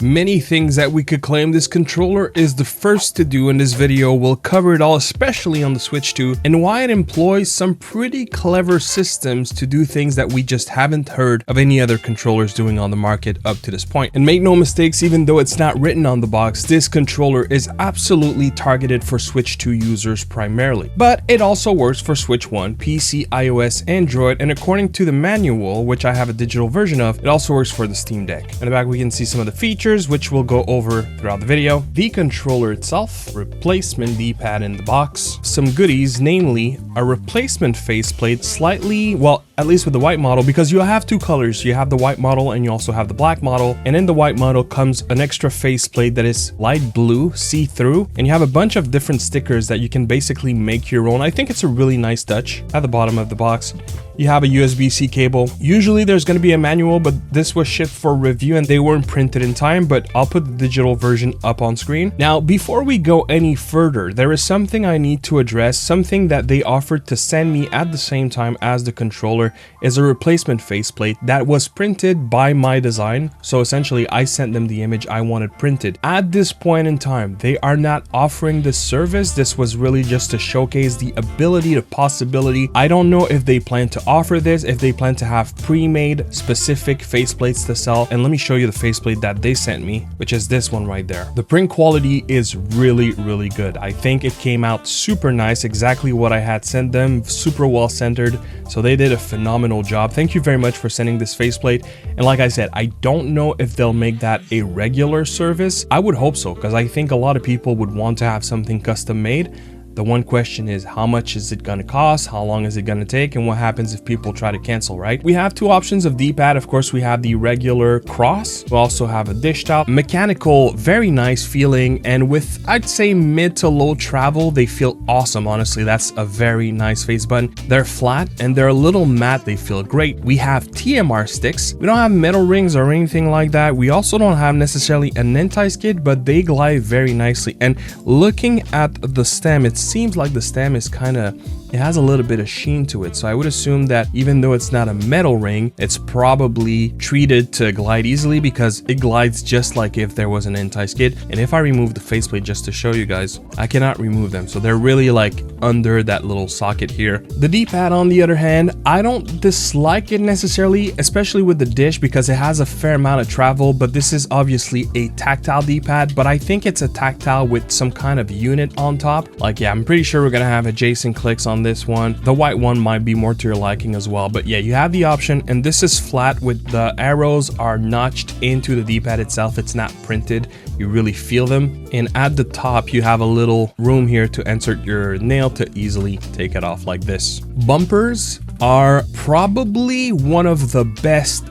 Many things that we could claim this controller is the first to do in this video. We'll cover it all, especially on the Switch 2, and why it employs some pretty clever systems to do things that we just haven't heard of any other controllers doing on the market up to this point. And make no mistakes, even though it's not written on the box, this controller is absolutely targeted for Switch 2 users primarily. But it also works for Switch 1, PC, iOS, Android, and according to the manual, which I have a digital version of, it also works for the Steam Deck. In the back we can see some of the features, which we'll go over throughout the video. The controller itself, replacement D-pad in the box, some goodies, namely a replacement faceplate, slightly, well, at least with the white model, because you have two colors. You have the white model and you also have the black model, and in the white model comes an extra faceplate that is light blue, see-through, and you have a bunch of different stickers that you can basically make your own. I think it's a really nice touch. At the bottom of the box, you have a USB-C cable. Usually there's going to be a manual, but this was shipped for review and they weren't printed in time, but I'll put the digital version up on screen. Now, before we go any further, there is something I need to address. Something that they offered to send me at the same time as the controller is a replacement faceplate that was printed by my design. So essentially, I sent them the image I wanted printed. At this point in time, they are not offering this service. This was really just to showcase the ability, the possibility. I don't know if they plan to offer this, if they plan to have pre-made specific faceplates to sell. And let me show you the faceplate that they sent me, which is this one right there. The print quality is really good. I think it came out super nice, exactly what I had sent them, super well centered. So they did a phenomenal job. Thank you very much for sending this faceplate. And like I said, I don't know if they'll make that a regular service. I would hope so, because I think a lot of people would want to have something custom made. The one question is, how much is it going to cost? How long is it going to take? And what happens if people try to cancel, right? We have two options of D-pad. Of course, we have the regular cross. We also have a dish top. Mechanical, very nice feeling. And with, I'd say, mid to low travel, they feel awesome. Honestly, that's a very nice face button. They're flat and they're a little matte. They feel great. We have TMR sticks. We don't have metal rings or anything like that. We also don't have necessarily an anti-skid, but they glide very nicely. And looking at the stem, it seems like the stem is it has a little bit of sheen to it. So I would assume that even though it's not a metal ring, it's probably treated to glide easily, because it glides just like if there was an anti-skid. And if I remove the faceplate just to show you guys, I cannot remove them. So they're really like under that little socket here. The D-pad, on the other hand, I don't dislike it necessarily, especially with the dish, because it has a fair amount of travel, but this is obviously a tactile D-pad, but I think it's a tactile with some kind of unit on top. Like, yeah, I'm pretty sure we're gonna have adjacent clicks on this one. The white one might be more to your liking as well, but yeah, you have the option, and this is flat with the arrows are notched into the D-pad itself. It's not printed. You really feel them. And at the top, you have a little room here to insert your nail to easily take it off like this. Bumpers are probably one of the best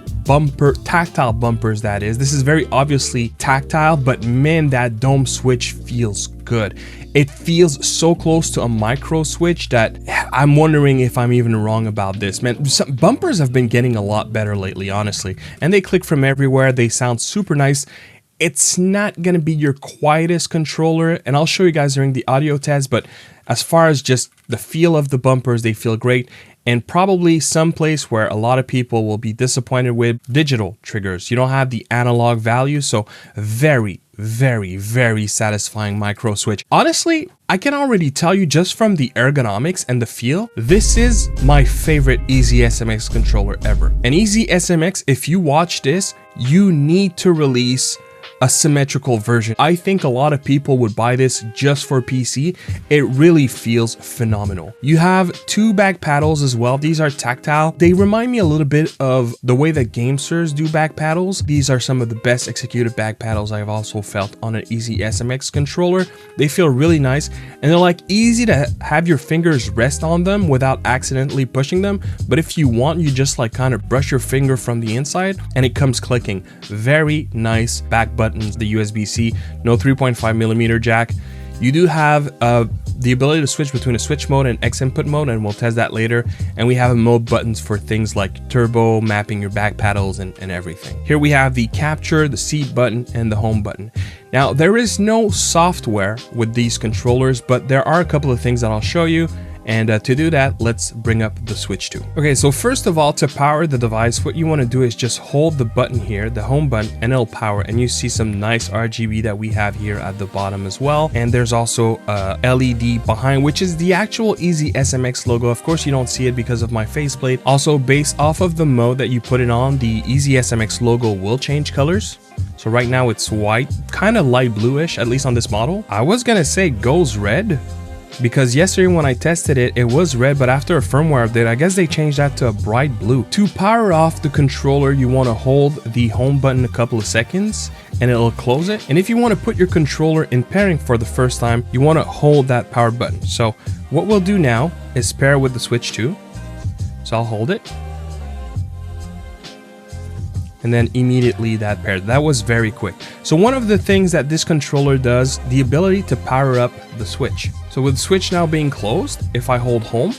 tactile bumpers that is. This is very obviously tactile, but man, that dome switch feels good. It feels so close to a micro switch that I'm wondering if I'm even wrong about this, man. Some bumpers have been getting a lot better lately, honestly, and they click from everywhere. They sound super nice. It's not gonna be your quietest controller, and I'll show you guys during the audio test, but as far as just the feel of the bumpers, they feel great. And probably some place where a lot of people will be disappointed with digital triggers. You don't have the analog value, so very satisfying micro switch. Honestly, I can already tell you just from the ergonomics and the feel, this is my favorite EasySMX controller ever. And EasySMX, if you watch this, you need to release a symmetrical version. I think a lot of people would buy this just for PC. It really feels phenomenal. You have two back paddles as well. These are tactile. They remind me a little bit of the way that gamesters do back paddles. These are some of the best executed back paddles I've also felt on an EasySMX controller. They feel really nice, and they're like easy to have your fingers rest on them without accidentally pushing them. But if you want, you just like kind of brush your finger from the inside and it comes clicking. Very nice back buttons. The USB-C, no 3.5mm jack. You do have the ability to switch between a switch mode and X input mode, and we'll test that later. And we have mode buttons for things like turbo, mapping your back paddles, and everything. Here we have the capture, the seat button, and the home button. Now, there is no software with these controllers, but there are a couple of things that I'll show you. And to do that, let's bring up the switch to. Okay, so first of all, to power the device, what you want to do is just hold the button here, the home button, and it'll power. And you see some nice RGB that we have here at the bottom as well. And there's also a LED behind, which is the actual EasySMX logo. Of course, you don't see it because of my faceplate. Also, based off of the mode that you put it on, the EasySMX logo will change colors. So right now it's white, kind of light bluish, at least on this model. I was gonna say goes red, because yesterday when I tested it, it was red, but after a firmware update, I guess they changed that to a bright blue. To power off the controller, you want to hold the home button a couple of seconds and it'll close it. And if you want to put your controller in pairing for the first time, you want to hold that power button. So what we'll do now is pair with the switch 2. So I'll hold it. And then immediately that paired. That was very quick. So one of the things that this controller does, the ability to power up the switch. So with the switch now being closed, if I hold home,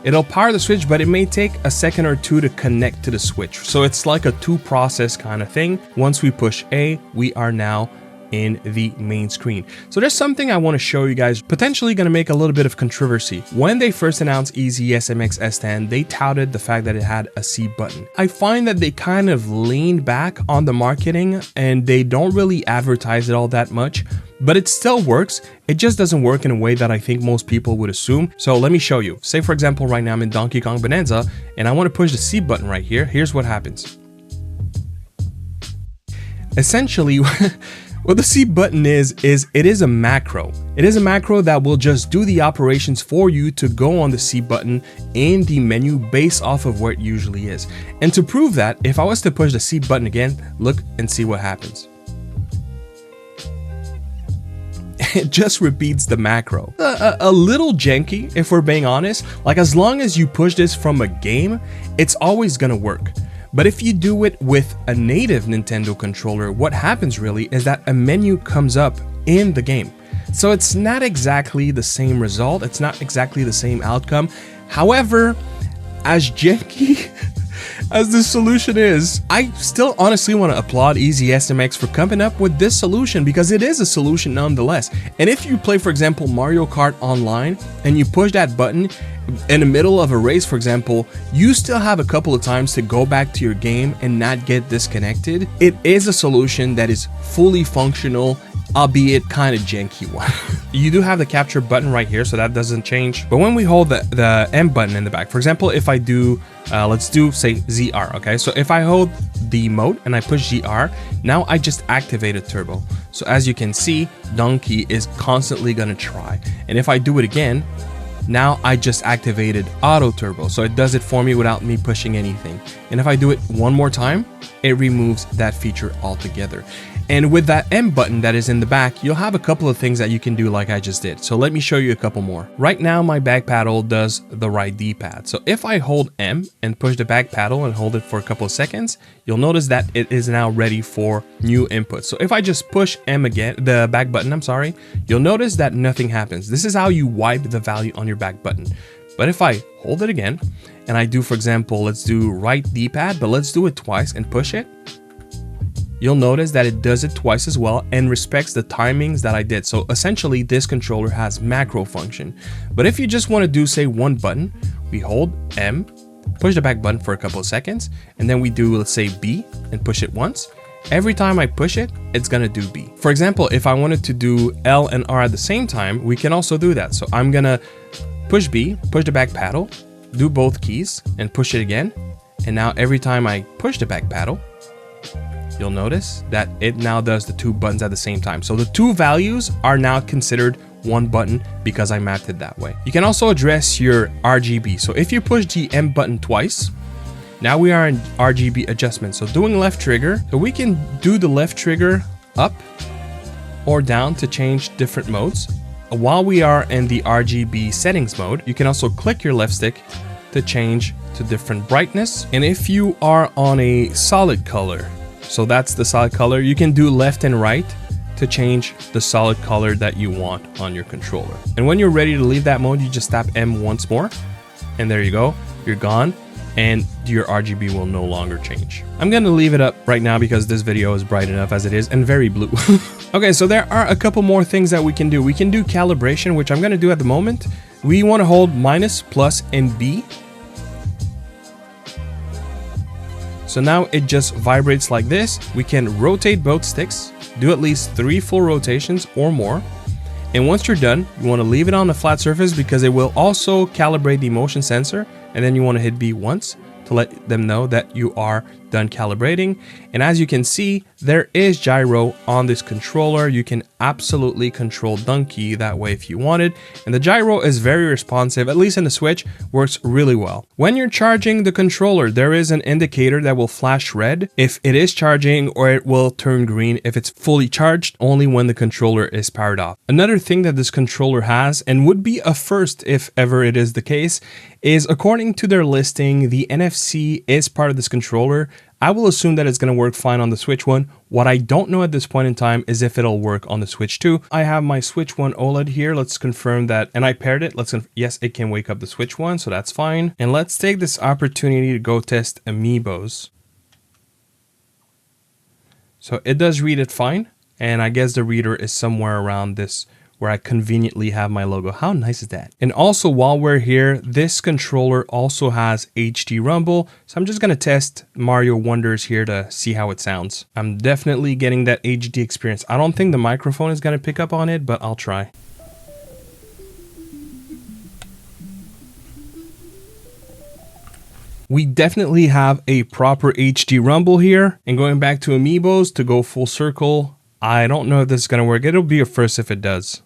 it'll power the switch, but it may take a second or two to connect to the switch. So it's like a 2-process kind of thing. Once we push A, we are now in the main screen. So there's something I want to show you guys, potentially going to make a little bit of controversy. When they first announced EasySMX S10, they touted the fact that it had a C button. I find that they kind of leaned back on the marketing and they don't really advertise it all that much, but it still works. It just doesn't work in a way that I think most people would assume. So let me show you. Say for example, right now I'm in Donkey Kong Bonanza and I want to push the C button right here. Here's what happens. Essentially, what the C button is it is a macro. It is a macro that will just do the operations for you to go on the C button in the menu based off of where it usually is. And to prove that, if I was to push the C button again, look and see what happens. It just repeats the macro. A little janky, if we're being honest. Like, as long as you push this from a game, it's always gonna work. But if you do it with a native Nintendo controller, what happens really is that a menu comes up in the game. So it's not exactly the same result, it's not exactly the same outcome. However, as janky as this solution is, I still honestly want to applaud EasySMX for coming up with this solution, because it is a solution nonetheless. And if you play, for example, Mario Kart Online and you push that button in the middle of a race, for example, you still have a couple of times to go back to your game and not get disconnected. It is a solution that is fully functional, albeit kind of janky one. You do have the capture button right here, so that doesn't change. But when we hold the M button in the back, for example, if I do, let's do say ZR, okay? So if I hold the mode and I push ZR, now I just activated turbo. So as you can see, Donkey is constantly gonna try. And if I do it again, now I just activated auto turbo, so it does it for me without me pushing anything. And if I do it one more time, it removes that feature altogether. And with that M button that is in the back, you'll have a couple of things that you can do like I just did. So let me show you a couple more. Right now, my back paddle does the right D-pad. So if I hold M and push the back paddle and hold it for a couple of seconds, you'll notice that it is now ready for new input. So if I just push M again, the back button, I'm sorry, you'll notice that nothing happens. This is how you wipe the value on your back button. But if I hold it again and I do, for example, let's do right D-pad, but let's do it twice and push it, you'll notice that it does it twice as well and respects the timings that I did. So essentially, this controller has macro function. But if you just want to do, say, one button, we hold M, push the back button for a couple of seconds, and then we do, let's say, B and push it once. Every time I push it, it's gonna do B. For example, if I wanted to do L and R at the same time, we can also do that. So I'm gonna push B, push the back paddle, do both keys, and push it again. And now every time I push the back paddle, you'll notice that it now does the two buttons at the same time. So the two values are now considered one button because I mapped it that way. You can also address your RGB. So if you push the M button twice, now we are in RGB adjustment. So doing left trigger, so we can do the left trigger up or down to change different modes. While we are in the RGB settings mode, you can also click your left stick to change to different brightness. And if you are on a solid color, so that's the solid color, you can do left and right to change the solid color that you want on your controller. And when you're ready to leave that mode, you just tap M once more, and there you go, you're gone. and your RGB will no longer change. I'm gonna leave it up right now because this video is bright enough as it is and very blue. Okay, so there are a couple more things that we can do. We can do calibration, which I'm gonna do at the moment. We wanna hold minus, plus, and B. So now it just vibrates like this. We can rotate both sticks, do at least 3 full rotations or more. And once you're done, you want to leave it on a flat surface because it will also calibrate the motion sensor. And then you want to hit B once to let them know that you are done calibrating. And as you can see, there is gyro on this controller. You can absolutely control donkey that way if you wanted. And the gyro is very responsive, at least in the Switch, works really well. When you're charging the controller, there is an indicator that will flash red if it is charging, or it will turn green if it's fully charged, only when the controller is powered off. Another thing that this controller has, and would be a first if ever it is the case, is according to their listing, the NFC is part of this controller. I will assume that it's going to work fine on the Switch 1. What I don't know at this point in time is if it'll work on the Switch 2. I have my Switch 1 OLED here. Let's confirm that. And I paired it. Yes, it can wake up the Switch 1, so that's fine. And let's take this opportunity to go test Amiibos. So it does read it fine. And I guess the reader is somewhere around this where I conveniently have my logo. How nice is that? And also, while we're here, this controller also has HD Rumble. So I'm just gonna test Mario Wonders here to see how it sounds. I'm definitely getting that HD experience. I don't think the microphone is gonna pick up on it, but I'll try. We definitely have a proper HD Rumble here. And going back to Amiibos to go full circle, I don't know if this is gonna work. It'll be a first if it does.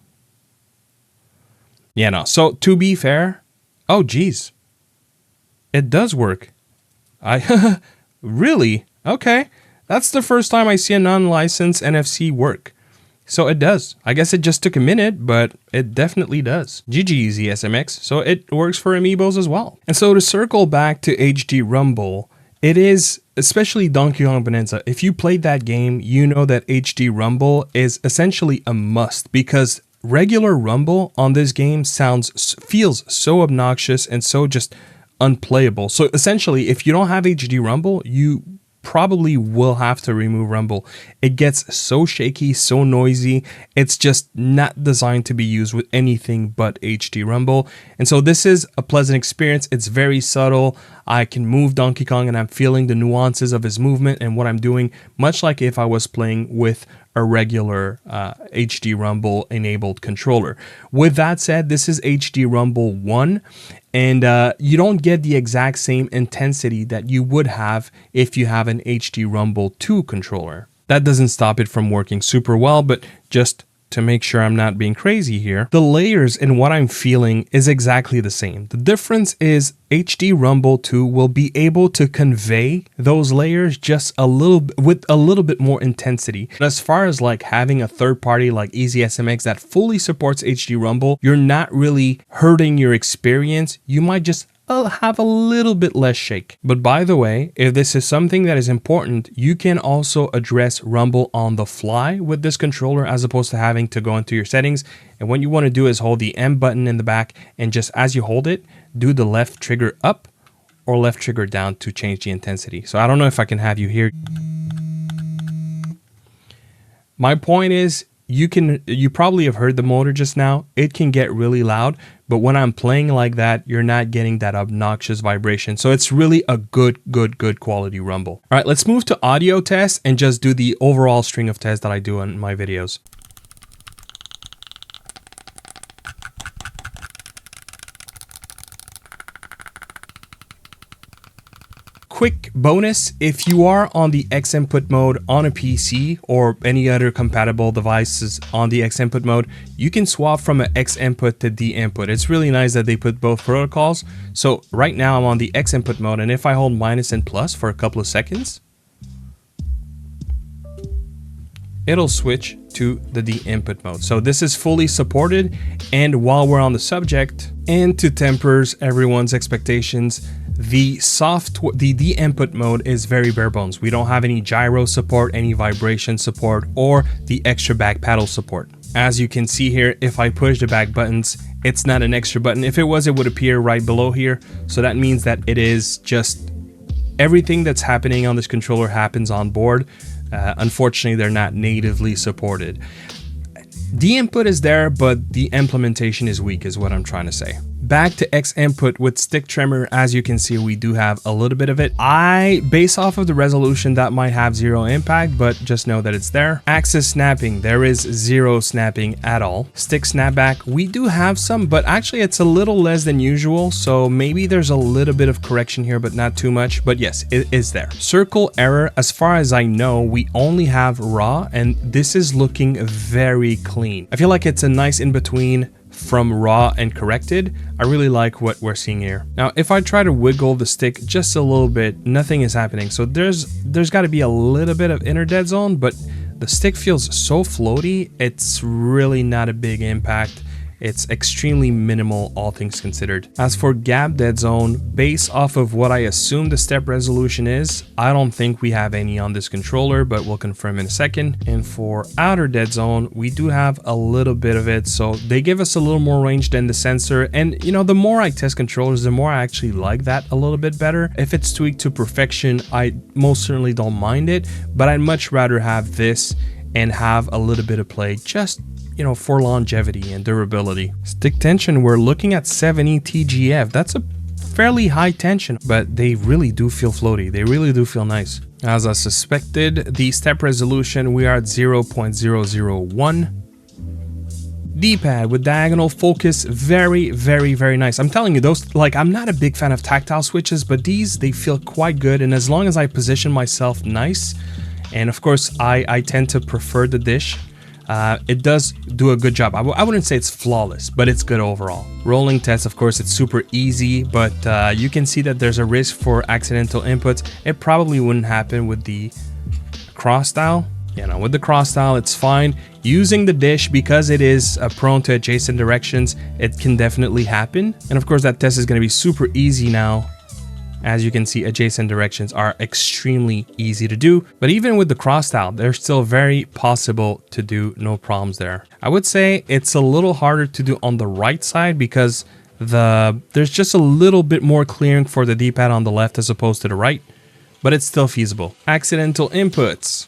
Yeah, no. So to be fair, oh geez, it does work. Really? Okay. That's the first time I see a non-licensed NFC work. So it does. I guess it just took a minute, but it definitely does. GG EasySMX. So it works for Amiibos as well. And so to circle back to HD Rumble, it is, especially Donkey Kong Bonanza, if you played that game, you know that HD Rumble is essentially a must, because regular rumble on this game feels so obnoxious and so just unplayable. So essentially, if you don't have HD Rumble, you probably will have to remove Rumble. It gets so shaky, so noisy. It's just not designed to be used with anything but HD Rumble. And so this is a pleasant experience. It's very subtle. I can move Donkey Kong and I'm feeling the nuances of his movement and what I'm doing, much like if I was playing with a regular HD Rumble enabled controller. With that said, this is HD Rumble 1, and you don't get the exact same intensity that you would have if you have an HD Rumble 2 controller. That doesn't stop it from working super well, but just to make sure I'm not being crazy here, the layers and what I'm feeling is exactly the same. The difference is HD Rumble 2 will be able to convey those layers just with a little bit more intensity. But as far as like having a third party like EasySMX that fully supports HD Rumble, you're not really hurting your experience. You might just have a little bit less shake. But by the way, if this is something that is important, you can also address Rumble on the fly with this controller as opposed to having to go into your settings. And what you want to do is hold the M button in the back, and just as you hold it, do the left trigger up or left trigger down to change the intensity. So I don't know if I can have you here. My point is, you probably have heard the motor just now. It can get really loud, but when I'm playing like that, you're not getting that obnoxious vibration. So it's really a good quality rumble. All right, let's move to audio tests and just do the overall string of tests that I do on my videos. Quick bonus, if you are on the X input mode on a PC or any other compatible devices on the X input mode, you can swap from an X input to D input. It's really nice that they put both protocols. So right now I'm on the X input mode, and if I hold minus and plus for a couple of seconds, it'll switch to the D input mode. So this is fully supported. And while we're on the subject, and to temper everyone's expectations, the D input mode is very bare bones. We don't have any gyro support, any vibration support, or the extra back paddle support. As you can see here, if I push the back buttons, it's not an extra button. If it was, it would appear right below here. So that means that it is just everything that's happening on this controller happens on board. Unfortunately, they're not natively supported. The input is there, but the implementation is weak is what I'm trying to say. Back to X input with stick tremor, as you can see, we do have a little bit of it. Based off of the resolution, that might have zero impact, but just know that it's there. Axis snapping, there is zero snapping at all. Stick snapback, we do have some, but actually it's a little less than usual. So maybe there's a little bit of correction here, but not too much. But yes, it is there. Circle error, as far as I know, we only have raw, and this is looking very clean. I feel like it's a nice in between from raw and corrected. I really like what we're seeing here. Now, if I try to wiggle the stick just a little bit, nothing is happening. So there's got to be a little bit of inner dead zone, but the stick feels so floaty. It's really not a big impact. It's extremely minimal, all things considered. As for gap dead zone, based off of what I assume the step resolution is, I don't think we have any on this controller, but we'll confirm in a second. And for outer dead zone, we do have a little bit of it. So they give us a little more range than the sensor. And you know, the more I test controllers, the more I actually like that a little bit better. If it's tweaked to perfection, I most certainly don't mind it, but I'd much rather have this and have a little bit of play, just, you know, for longevity and durability. Stick tension, we're looking at 70 TGF. That's a fairly high tension, but they really do feel floaty. They really do feel nice. As I suspected, the step resolution, we are at 0.001. D-pad with diagonal focus, very, very, very nice. I'm telling you, those, like, I'm not a big fan of tactile switches, but these, they feel quite good. And as long as I position myself nice, and of course, I tend to prefer the dish, it does do a good job. I wouldn't say it's flawless, but it's good overall. Rolling test, of course, it's super easy, but you can see that there's a risk for accidental inputs. It probably wouldn't happen with the cross style. You know, with the cross style, it's fine. Using the dish, because it is prone to adjacent directions, it can definitely happen. And of course, that test is going to be super easy now. As you can see, adjacent directions are extremely easy to do, but even with the cross style, they're still very possible to do, no problems there. I would say it's a little harder to do on the right side because there's just a little bit more clearing for the D-pad on the left as opposed to the right, but it's still feasible. Accidental inputs.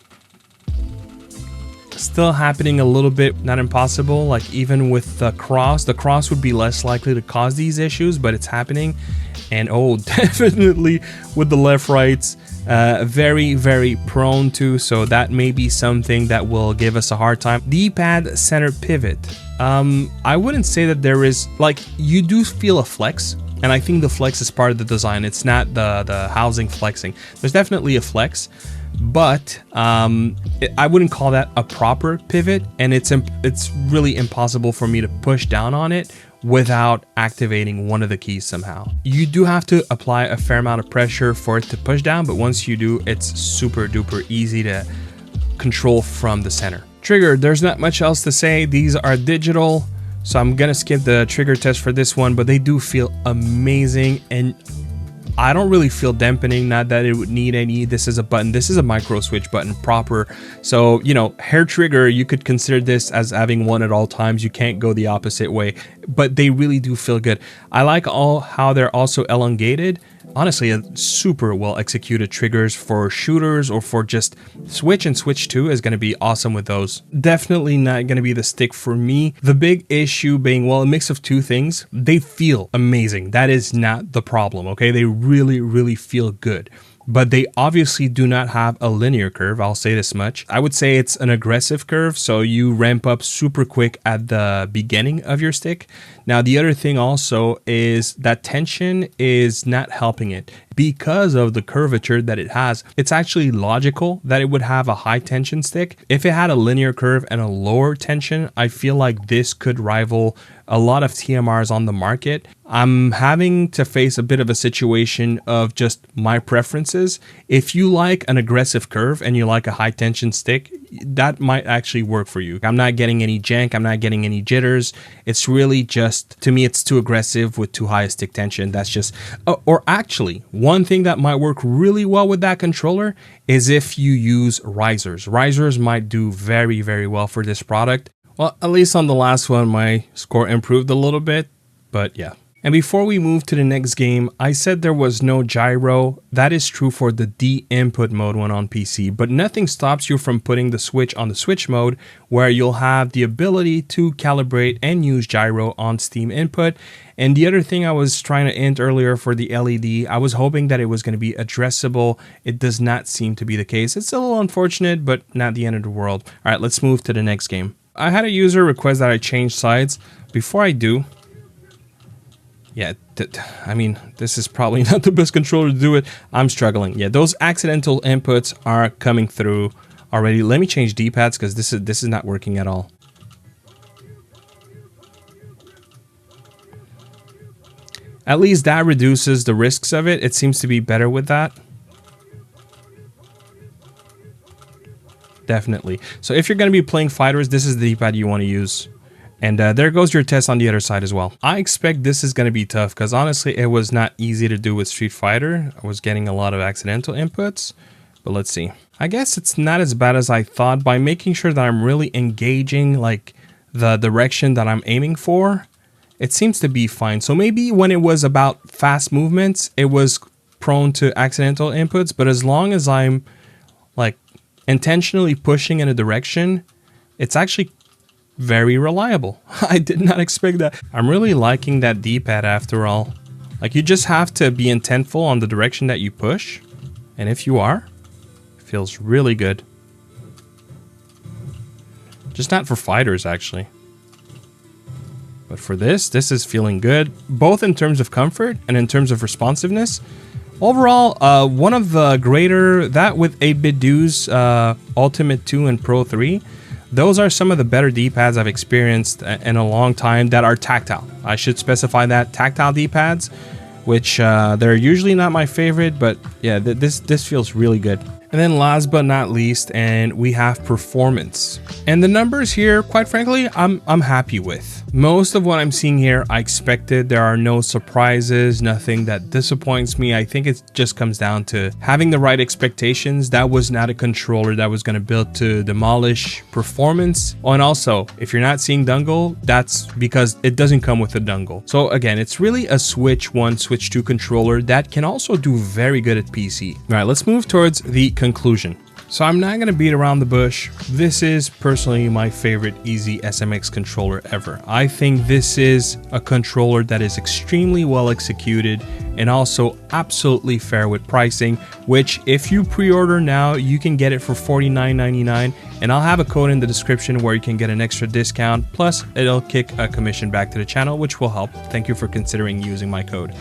Still happening a little bit, not impossible. Like even with the cross would be less likely to cause these issues, but it's happening. And oh, definitely with the left rights, very, very prone to. So that may be something that will give us a hard time. D-pad center pivot. I wouldn't say that there is, like, you do feel a flex. And I think the flex is part of the design. It's not the housing flexing. There's definitely a flex, but I wouldn't call that a proper pivot. And it's really impossible for me to push down on it without activating one of the keys somehow. You do have to apply a fair amount of pressure for it to push down, but once you do, it's super duper easy to control from the center. Trigger, there's not much else to say. These are digital, so I'm gonna skip the trigger test for this one, but they do feel amazing, and I don't really feel dampening, not that it would need any. This is a button, this is a micro switch button proper. So, you know, hair trigger, you could consider this as having one at all times. You can't go the opposite way, but they really do feel good. I like how they're also elongated. Honestly, a super well executed triggers for shooters or for just switch and switch 2 is going to be awesome with those. Definitely not going to be the stick for me. The big issue being, well, a mix of two things. They feel amazing. That is not the problem, okay? They really, really feel good. But they obviously do not have a linear curve, I'll say this much. I would say it's an aggressive curve, so you ramp up super quick at the beginning of your stick. Now, the other thing also is that tension is not helping it. Because of the curvature that it has, it's actually logical that it would have a high tension stick. If it had a linear curve and a lower tension, I feel like this could rival a lot of TMRs on the market. I'm having to face a bit of a situation of just my preferences. If you like an aggressive curve and you like a high tension stick, that might actually work for you. I'm not getting any jank, I'm not getting any jitters. It's really just, to me, it's too aggressive with too high a stick tension. That's just, or actually, one thing that might work really well with that controller is if you use risers. Risers might do very, very well for this product. Well, at least on the last one, my score improved a little bit, but yeah. And before we move to the next game, I said there was no gyro. That is true for the D input mode when on PC, but nothing stops you from putting the switch on the switch mode where you'll have the ability to calibrate and use gyro on Steam input. And the other thing I was trying to hint earlier for the LED, I was hoping that it was going to be addressable. It does not seem to be the case. It's a little unfortunate, but not the end of the world. All right, let's move to the next game. I had a user request that I change sides. Before I do, yeah, I mean, this is probably not the best controller to do it. I'm struggling. Yeah, those accidental inputs are coming through already. Let me change D-pads because this is not working at all. At least that reduces the risks of it. It seems to be better with that. Definitely. So if you're going to be playing fighters, this is the D-pad you want to use. And there goes your test on the other side as well. I expect this is going to be tough because honestly, it was not easy to do with Street Fighter. I was getting a lot of accidental inputs, but let's see. I guess it's not as bad as I thought by making sure that I'm really engaging like the direction that I'm aiming for. It seems to be fine. So maybe when it was about fast movements, it was prone to accidental inputs, but as long as I'm like intentionally pushing in a direction, it's actually very reliable. I did not expect that. I'm really liking that D-pad after all. Like you just have to be intentful on the direction that you push. And if you are, it feels really good. Just not for fighters actually. But for this is feeling good, both in terms of comfort and in terms of responsiveness. Overall, one of the greater, that with 8-bit duos, Ultimate 2 and Pro 3, those are some of the better D-pads I've experienced in a long time that are tactile. I should specify that, tactile D-pads, which they're usually not my favorite, but yeah, this feels really good. And then last but not least, and we have performance. And the numbers here, quite frankly, I'm happy with. Most of what I'm seeing here, I expected. There are no surprises, nothing that disappoints me. I think it just comes down to having the right expectations. That was not a controller that was going to build to demolish performance. Oh, and also, if you're not seeing dongle, that's because it doesn't come with a dongle. So again, it's really a Switch 1, Switch 2 controller that can also do very good at PC. All right, let's move towards the conclusion. So I'm not going to beat around the bush. This is personally my favorite EasySMX controller ever. I think this is a controller that is extremely well executed and also absolutely fair with pricing, which if you pre-order now, you can get it for $49.99, and I'll have a code in the description where you can get an extra discount, plus it'll kick a commission back to the channel, which will help. Thank you for considering using my code.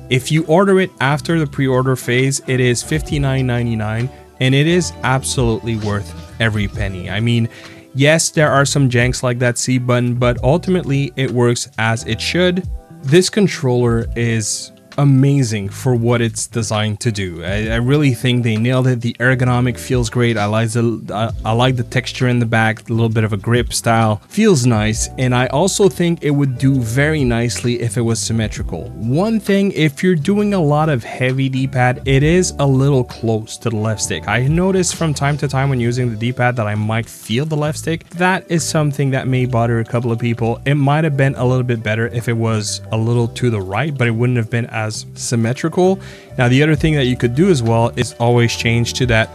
If you order it after the pre-order phase, it is $59.99. And it is absolutely worth every penny. I mean, yes, there are some janks like that C button, but ultimately it works as it should. This controller is amazing for what it's designed to do. I really think they nailed it. The ergonomic feels great. I like the texture in the back, a little bit of a grip style. Feels nice, and I also think it would do very nicely if it was symmetrical. One thing, if you're doing a lot of heavy D-pad, it is a little close to the left stick. I noticed from time to time when using the D-pad that I might feel the left stick. That is something that may bother a couple of people. It might have been a little bit better if it was a little to the right, but it wouldn't have been as symmetrical. Now the other thing that you could do as well is always change to that.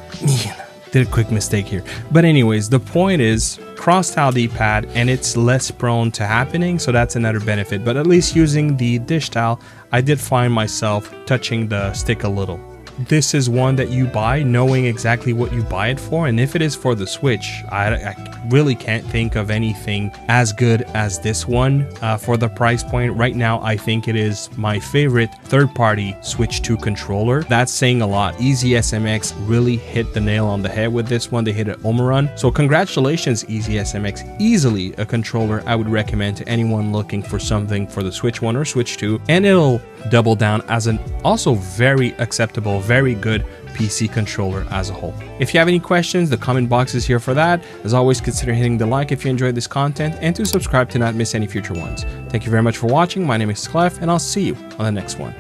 Did a quick mistake here, but anyways, the point is cross-style D-pad and it's less prone to happening, so that's another benefit. But at least using the dish style, I did find myself touching the stick a little. This is one that you buy knowing exactly what you buy it for, and if it is for the Switch, I really can't think of anything as good as this one for the price point. Right now, I think it is my favorite third-party Switch 2 controller. That's saying a lot. EasySMX really hit the nail on the head with this one. They hit a home run. So congratulations, EasySMX. Easily a controller I would recommend to anyone looking for something for the Switch 1 or Switch 2, and it'll double down as an also very acceptable, very good PC controller as a whole. If you have any questions, the comment box is here for that. As always, consider hitting the like if you enjoyed this content and to subscribe to not miss any future ones. Thank you very much for watching. My name is Clef, and I'll see you on the next one.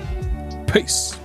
Peace.